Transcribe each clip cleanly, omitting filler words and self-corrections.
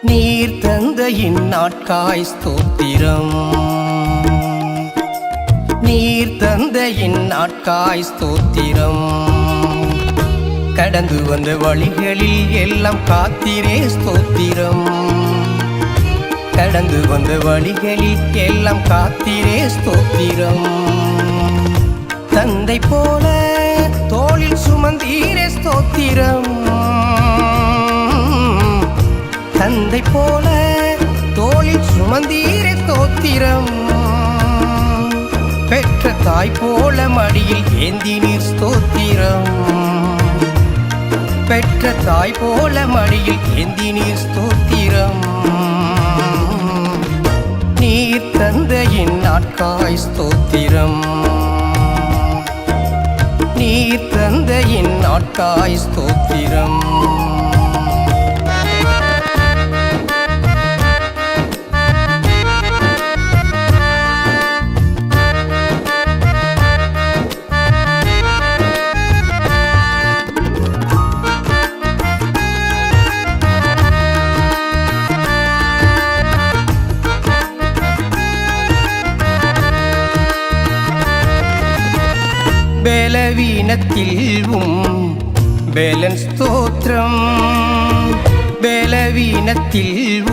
நீர் தந்த இந்நாட்காய் ஸ்தோத்திரம். நீர் தந்த இந்நாட்காய் ஸ்தோத்திரம். கடந்து வந்த வழிகளில் எல்லாம் காத்தீரே ஸ்தோத்திரம். கடந்து வந்த வழிகளில் எல்லாம் காத்தீரே ஸ்தோத்திரம். தந்தை போல தோளில் சுமந்தீரே ஸ்தோத்திரம். தந்தை போல தோளில் சுமந்தீரே ஸ்தோத்திரம். பெற்ற தாய் போல மடியில் ஏந்தினீர் ஸ்தோத்திரம். பெற்ற தாய் போல மடியில் ஏந்தினீர் ஸ்தோத்திரம். நீர் தந்த இந்நாட்காய் ஸ்தோத்திரம். நீர் தந்த இந்நாட்காய் ஸ்தோத்திரம். பலவீனத்தில் பேலன் ஸ்தோத்திரம். பலவீனத்தில்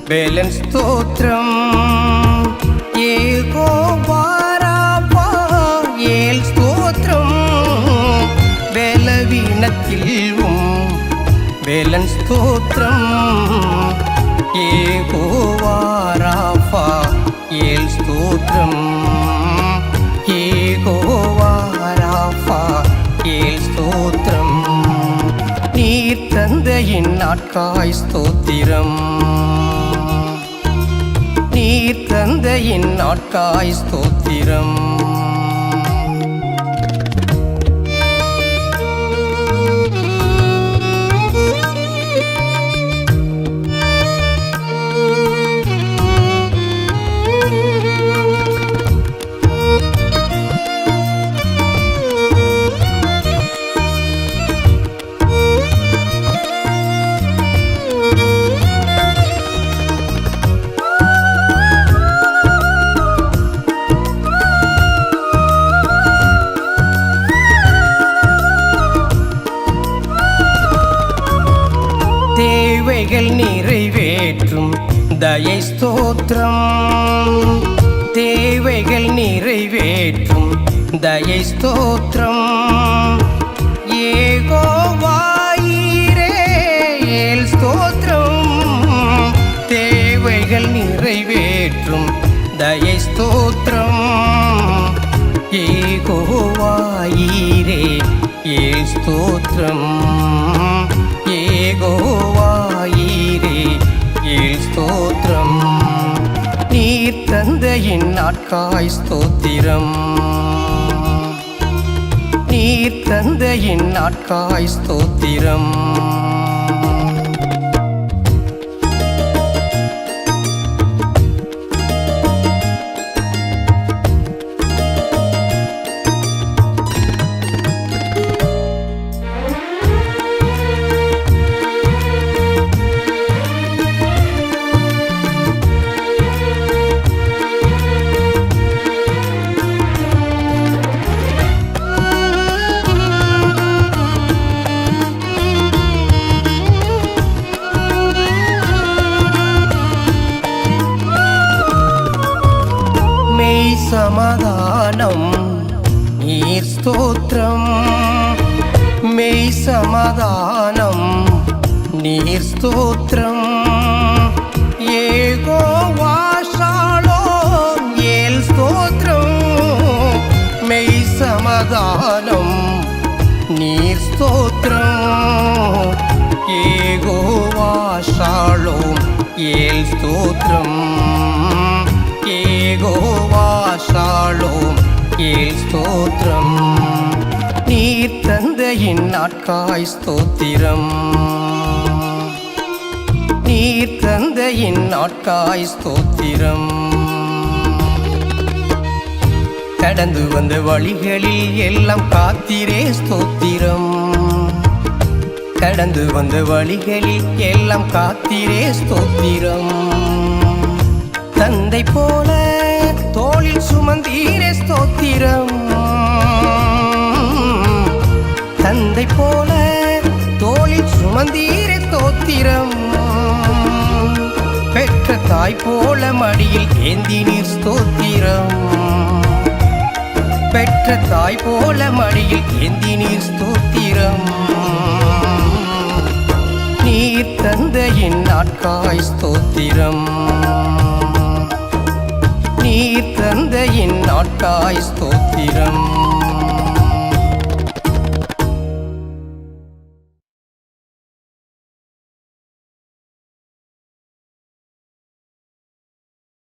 பேலன் ஸ்தோத்திரம். யெகோவா ராபா ஏல் ஸ்தோத்திரம். பலவீனத்தில் பேலன் ஸ்தோத்திரம். யெகோவா ராபா ஏல் ஸ்தோத்திரம். யெகோவா ராபா ஏல் ஸ்தோத்திரம். நீர் தந்த இந்நாட்காய் ஸ்தோத்திரம். நீர் தந்த இந்நாட்காய் ஸ்தோத்திரம். தேவைகள் நிறைவேற்றும் தயை ஸ்தோத்திரம். தேவைகள் நிறைவேற்றும் தயை ஸ்தோத்திரம். யெகோவா ஈரே ஏல் ஸ்தோத்திரம். தேவைகள் நிறைவேற்றும் தயை ஸ்தோத்திரம். யெகோவா ஈரே ஏல் ஸ்தோத்திரம். யெகோவா ஈரே ஏல் ஸ்தோத்திரம். நீர் தந்த இந்நாட்காய் ஸ்தோத்திரம். நீர் தந்த இந்நாட்காய் ஸ்தோத்திரம். சமாதானம் நீர் ஸ்தோத்திரம். மெய் சமாதானம் நீர் ஸ்தோத்திரம். யெகோவா ஷாலோம் ஏல் ஸ்தோத்திரம். மெய் சமாதானம் நீர் ஸ்தோத்திரம். யெகோவா ஷாலோம் ஏல் ஸ்தோத்திரம். யெகோவா ஷாலோம் ஏல் ஸ்தோத்திரம். நீர் தந்த இந்நாட்காய் ஸ்தோத்திரம். நீர் தந்த இந்நாட்காய் ஸ்தோத்திரம். கடந்து வந்த வழிகளில் எல்லாம் காத்தீரே ஸ்தோத்திரம். கடந்து வந்த வழிகளில் எல்லாம் காத்தீரே ஸ்தோத்திரம். தந்தை போல தோளில் சுமந்தீரே ஸ்தோத்திரம். தந்தை போல தோளில் சுமந்தீரே ஸ்தோத்திரம். பெற்ற தாய் போல மடியில் ஏந்தினீர் ஸ்தோத்திரம். பெற்ற தாய் போல மடியில் ஏந்தினீர் ஸ்தோத்திரம். நீர் தந்தையின் நாட்காய் ஸ்தோத்திரம். நீர் தந்தையின் நாட்காய் ஸ்தோத்திரம்.